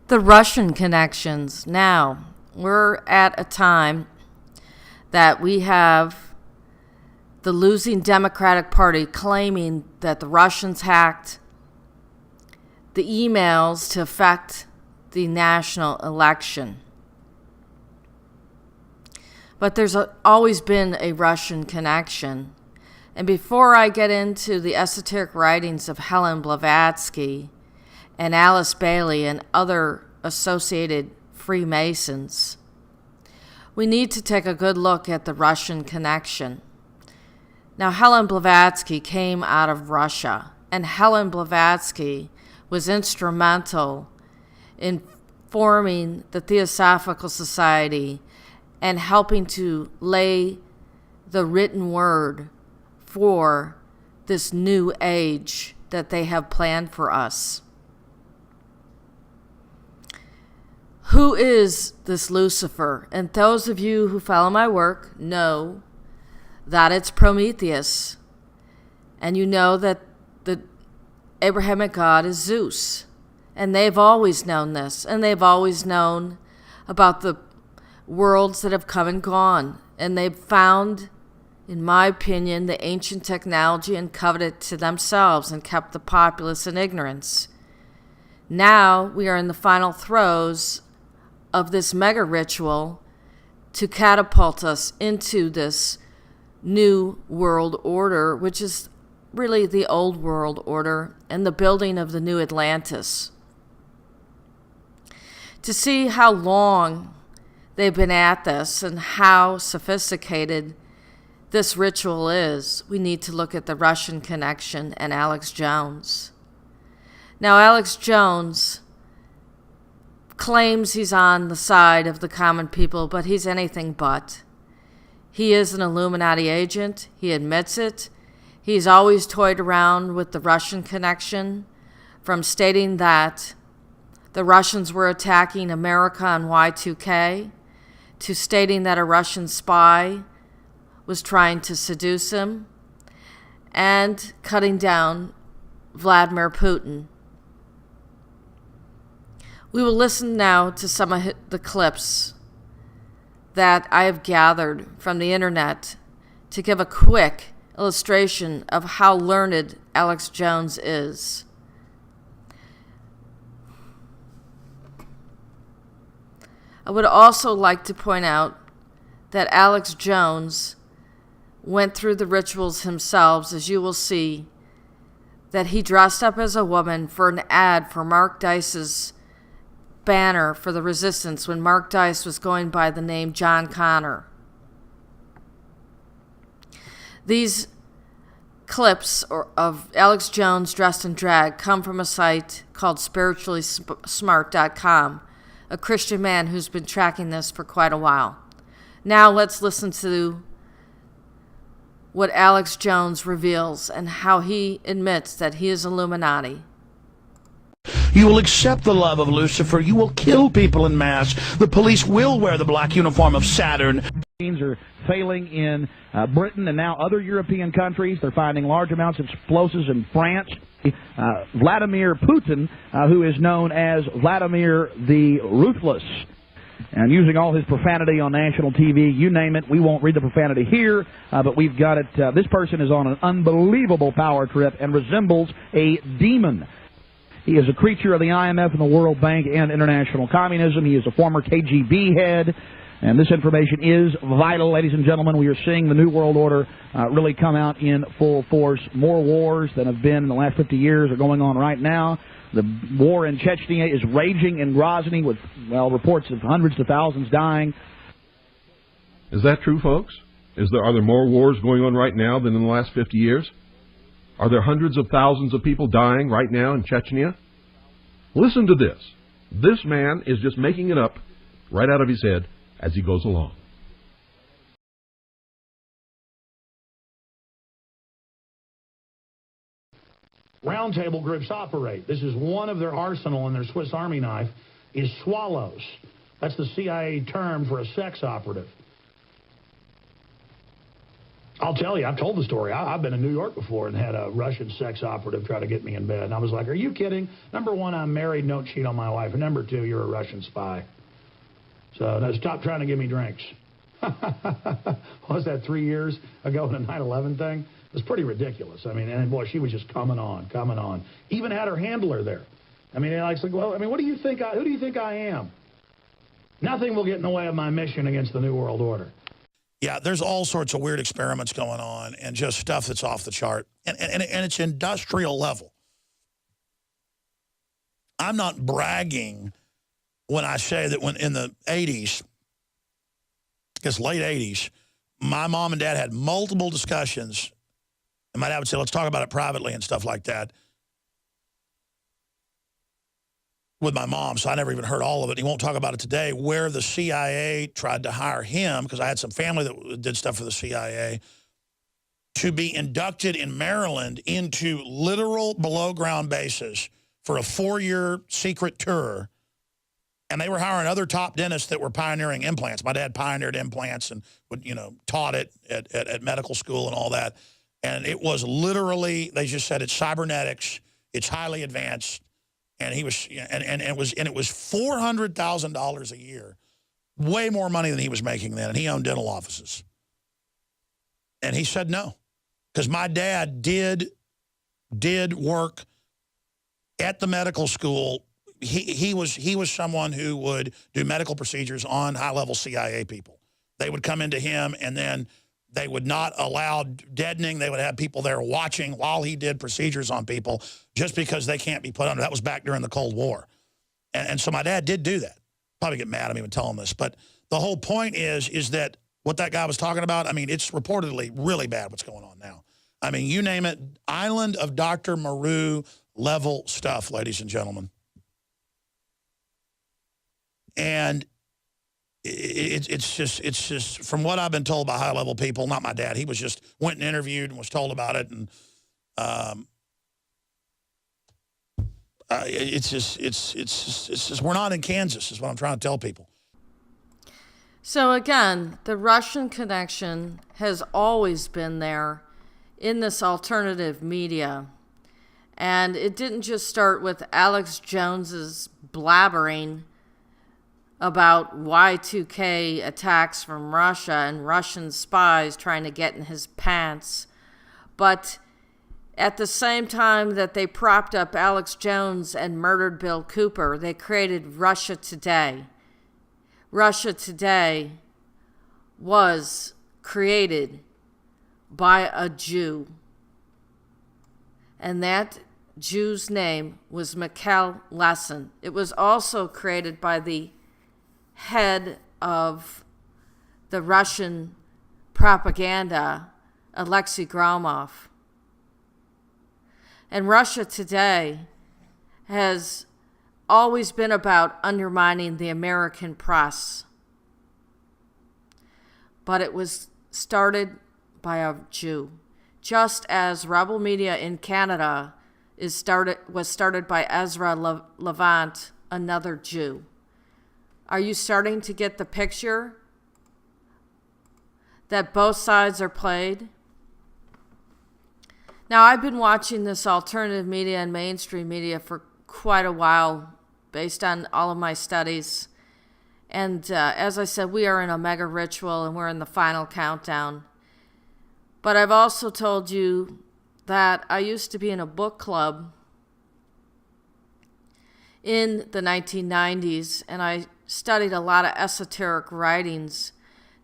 The Russian connections. Now, we're at a time that we have the losing Democratic Party claiming that the Russians hacked the emails to affect the national election. But there's always been a Russian connection. And before I get into the esoteric writings of Helen Blavatsky and Alice Bailey and other associated Freemasons, we need to take a good look at the Russian connection. Now, Helen Blavatsky came out of Russia, and Helen Blavatsky was instrumental in forming the Theosophical Society and helping to lay the written word for this new age that they have planned for us. Who is this Lucifer? And those of you who follow my work know that it's Prometheus. And you know that the Abrahamic God is Zeus. And they've always known this. And they've always known about the worlds that have come and gone. And they've found, in my opinion, the ancient technology and coveted it to themselves and kept the populace in ignorance. Now we are in the final throes of this mega ritual to catapult us into this new world order, which is really the old world order, and the building of the new Atlantis. To see how long they've been at this and how sophisticated this ritual is, we need to look at the Russian connection and Alex Jones. Now, Alex Jones claims he's on the side of the common people, but he's anything but. He is an Illuminati agent. He admits it. He's always toyed around with the Russian connection, from stating that the Russians were attacking America on Y2K, to stating that a Russian spy was trying to seduce him, and cutting down Vladimir Putin. We will listen now to some of the clips that I have gathered from the internet to give a quick illustration of how learned Alex Jones is. I would also like to point out that Alex Jones went through the rituals himself, as you will see, that he dressed up as a woman for an ad for Mark Dice's banner for the resistance when Mark Dice was going by the name John Connor. These clips of Alex Jones dressed in drag come from a site called spirituallysmart.com, a Christian man who's been tracking this for quite a while. Now let's listen to what Alex Jones reveals and how he admits that he is Illuminati. You will accept the love of Lucifer. You will kill people in mass. The police will wear the black uniform of Saturn. Are failing in Britain and now other European countries. They're finding large amounts of explosives in France. Vladimir Putin, who is known as Vladimir the Ruthless, and using all his profanity on national TV, you name it. We won't read the profanity here, but we've got it. This person is on an unbelievable power trip and resembles a demon. He is a creature of the IMF and the World Bank and international communism. He is a former KGB head. And this information is vital, ladies and gentlemen. We are seeing the New World Order really come out in full force. More wars than have been in the last 50 years are going on right now. The war in Chechnya is raging in Grozny with, well, reports of hundreds of thousands dying. Is that true, folks? Are there more wars going on right now than in the last 50 years? Are there hundreds of thousands of people dying right now in Chechnya? Listen to this. This man is just making it up right out of his head as he goes along. Roundtable groups operate. This is one of their arsenal in their Swiss Army knife is swallows. That's the CIA term for a sex operative. I'll tell you, I've told the story. I've been in New York before and had a Russian sex operative try to get me in bed. And I was like, are you kidding? Number one, I'm married, don't cheat on my wife. And number two, you're a Russian spy. So no, stop trying to give me drinks. Was that 3 years ago in a 9/11 thing? It was pretty ridiculous. I mean, and boy, she was just coming on. Even had her handler there. I mean, like, well, I mean, what do you think? Who do you think I am? Nothing will get in the way of my mission against the New World Order. Yeah, there's all sorts of weird experiments going on and just stuff that's off the chart. And it's industrial level. I'm not bragging when I say that when in the 80s, I guess late 80s, my mom and dad had multiple discussions. And my dad would say, let's talk about it privately and stuff like that with my mom. So I never even heard all of it. He won't talk about it today, where the CIA tried to hire him, because I had some family that did stuff for the CIA, to be inducted in Maryland into literal below-ground bases for a 4-year secret tour. And they were hiring other top dentists that were pioneering implants. My dad pioneered implants and would, taught it at medical school and all that. And it was literally, they just said it's cybernetics, it's highly advanced. And he was, and it was $400,000 a year, way more money than he was making then. And he owned dental offices. And he said no, because my dad did work at the medical school. He was someone who would do medical procedures on high-level CIA people. They would come into him, and then they would not allow deadening. They would have people there watching while he did procedures on people just because they can't be put under. That was back during the Cold War. And so my dad did do that. Probably get mad at me even telling this. But the whole point is that what that guy was talking about, I mean, it's reportedly really bad what's going on now. I mean, you name it, Island of Dr. Moreau level stuff, ladies and gentlemen. And it's just from what I've been told by high-level people, not my dad. He was just went and interviewed and was told about it. And it's just we're not in Kansas is what I'm trying to tell people. So again, the Russian connection has always been there in this alternative media. And it didn't just start with Alex Jones's blabbering about Y2K attacks from Russia and Russian spies trying to get in his pants. But at the same time that they propped up Alex Jones and murdered Bill Cooper, they created Russia Today. Russia Today was created by a Jew. And that Jew's name was Mikhail Lessin. It was also created by the head of the Russian propaganda, Alexei Gromov. And Russia Today has always been about undermining the American press. But it was started by a Jew. Just as Rebel Media in Canada was started by Ezra Levant, another Jew. Are you starting to get the picture that both sides are played? Now, I've been watching this alternative media and mainstream media for quite a while based on all of my studies. And as I said, we are in a mega ritual and we're in the final countdown. But I've also told you that I used to be in a book club in the 1990s, and I studied a lot of esoteric writings,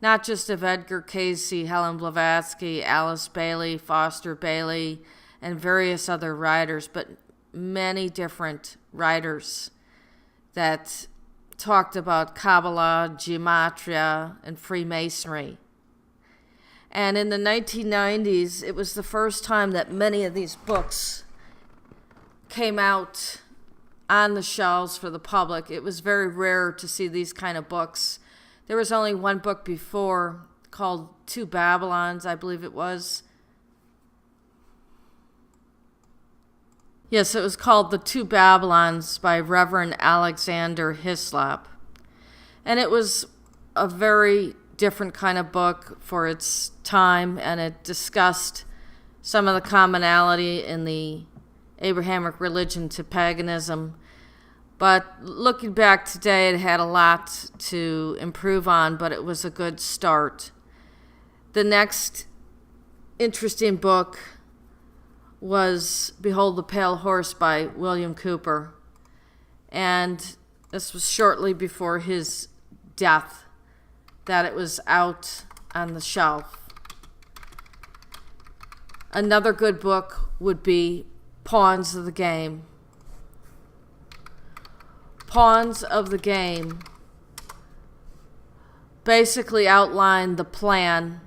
not just of Edgar Cayce, Helen Blavatsky, Alice Bailey, Foster Bailey, and various other writers, but many different writers that talked about Kabbalah, Gematria, and Freemasonry. And in the 1990s, it was the first time that many of these books came out on the shelves for the public. It was very rare to see these kind of books. There was only one book before called Two Babylons, I believe it was. Yes, it was called The Two Babylons by Reverend Alexander Hislop. And it was a very different kind of book for its time, and it discussed some of the commonality in the Abrahamic religion to paganism. But looking back today, it had a lot to improve on, but it was a good start. The next interesting book was Behold the Pale Horse by William Cooper. And this was shortly before his death that it was out on the shelf. Another good book would be Pawns of the Game. Pawns of the Game basically outlined the plan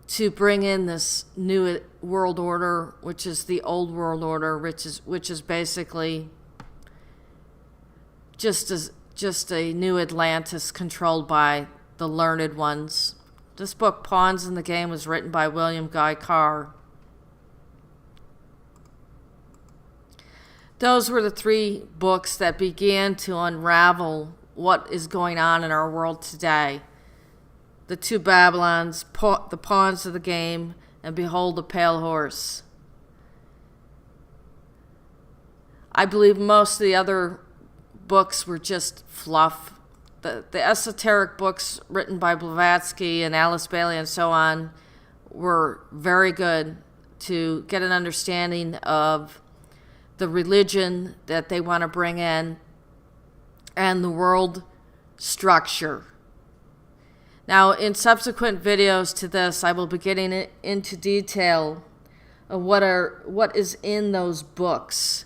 to bring in this new world order, which is the old world order, which is basically just a new Atlantis controlled by the learned ones. This book, Pawns in the Game, was written by William Guy Carr. Those were the 3 books that began to unravel what is going on in our world today. The 2 Babylons, the Pawns of the Game, and Behold the Pale Horse. I believe most of the other books were just fluff. The esoteric books written by Blavatsky and Alice Bailey and so on were very good to get an understanding of the religion that they want to bring in and the world structure. Now, in subsequent videos to this, I will be getting into detail of what is in those books.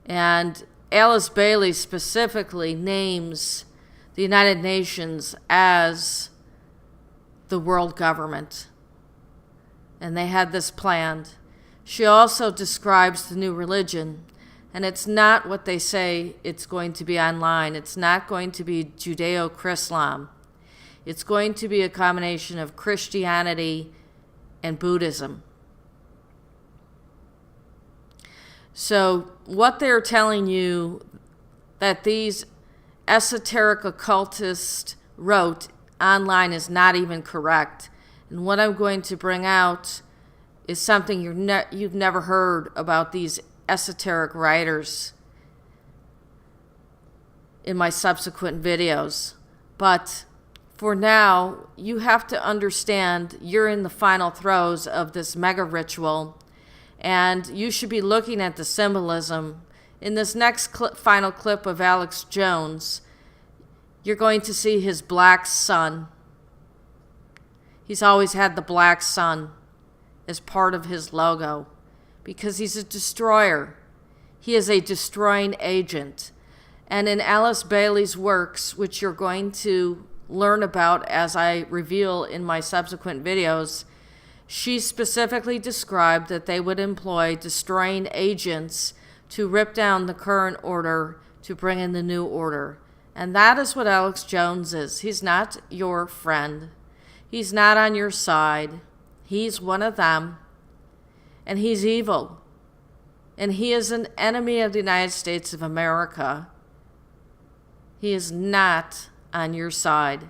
And Alice Bailey specifically names the United Nations as the world government. And they had this planned. She also describes the new religion, and it's not what they say it's going to be online. It's not going to be Judeo-Chrislam. It's going to be a combination of Christianity and Buddhism. So what they're telling you that these esoteric occultists wrote online is not even correct. And what I'm going to bring out is something you've never heard about these esoteric writers in my subsequent videos. But for now, you have to understand you're in the final throes of this mega ritual, and you should be looking at the symbolism. In this next final clip of Alex Jones, you're going to see his black sun. He's always had the black sun as part of his logo because he's a destroyer. He is a destroying agent. And in Alice Bailey's works, which you're going to learn about as I reveal in my subsequent videos, she specifically described that they would employ destroying agents to rip down the current order to bring in the new order. And that is what Alex Jones is. He's not your friend. He's not on your side. He's one of them. And he's evil. And he is an enemy of the United States of America. He is not on your side.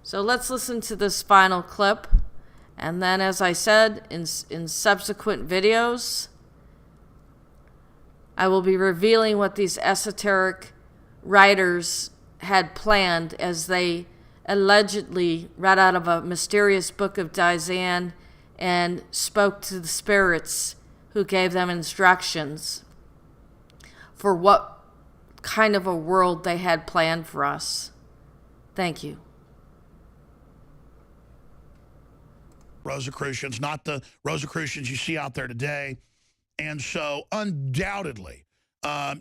So let's listen to this final clip. And then, as I said, in subsequent videos, I will be revealing what these esoteric writers had planned as they allegedly read out of a mysterious book of Dizan and spoke to the spirits who gave them instructions for what kind of a world they had planned for us. Thank you. Rosicrucians, not the Rosicrucians you see out there today. And so undoubtedly,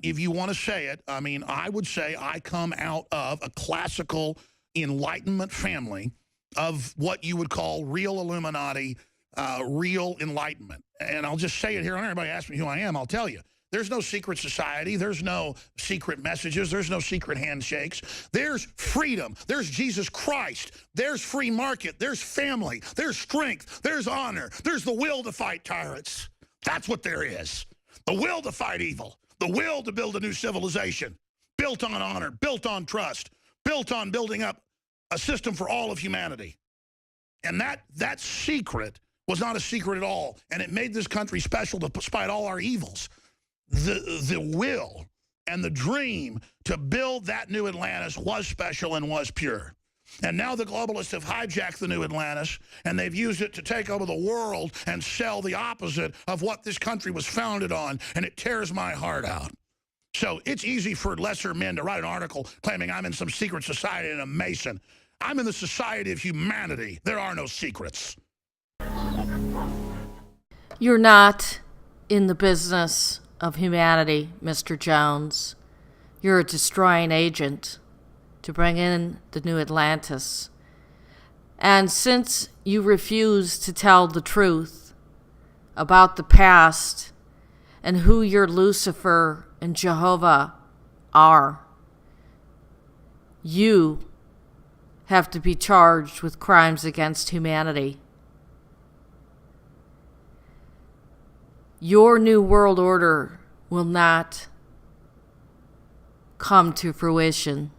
if you want to say it, I mean, I would say I come out of a classical Enlightenment family of what you would call real Illuminati, real Enlightenment. And I'll just say it here. When everybody asks me who I am, I'll tell you. There's no secret society. There's no secret messages. There's no secret handshakes. There's freedom. There's Jesus Christ. There's free market. There's family. There's strength. There's honor. There's the will to fight tyrants. That's what there is. The will to fight evil. The will to build a new civilization. Built on honor. Built on trust. Built on building up a system for all of humanity. And that secret was not a secret at all. And it made this country special despite all our evils. The will and the dream to build that new Atlantis was special and was pure. And now the globalists have hijacked the new Atlantis, and they've used it to take over the world and sell the opposite of what this country was founded on, and it tears my heart out. So it's easy for lesser men to write an article claiming I'm in some secret society and a Mason. I'm in the society of humanity. There are no secrets. You're not in the business of humanity, Mr. Jones. You're a destroying agent to bring in the new Atlantis. And since you refuse to tell the truth about the past and who your Lucifer and Jehovah are, you have to be charged with crimes against humanity. Your new world order will not come to fruition.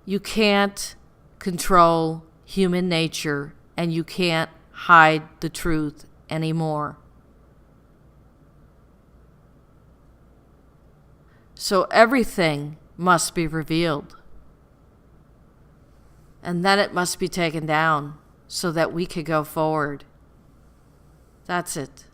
You can't control human nature, and you can't hide the truth anymore. So everything must be revealed. And then it must be taken down so that we could go forward. That's it.